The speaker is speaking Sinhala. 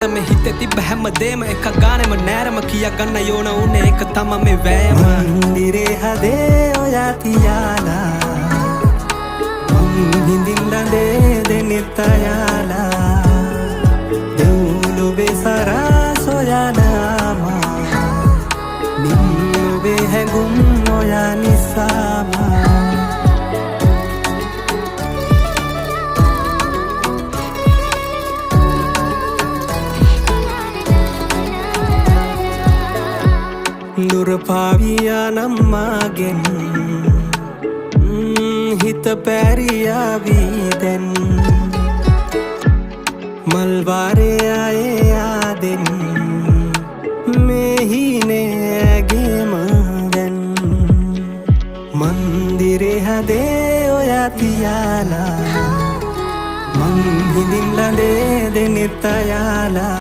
मैं हिते तिब හැමදේම එක ගානෙම නෑරම කියා ගන්න යෝන උනේ එක තම මේ වෑයම මන්දිරේ හදේ ඔයා තියාලා හිඳින්න දෙනෙත් අයාලා දෙව්ලොවේ සරා සොයනාමා නිම්ලොවේ හැඟුම් ඔයා නිසාමා දුර පාවියා නම්මාගෙන් හිත පැරියාවී දැන් මල්වාරේ ආයේ ආදෙන් මෙහිනේගේම දැන් මන්දිරේ හදේ ඔයා තියාලා මං හිඳින්න දෙනෙත් අයාලා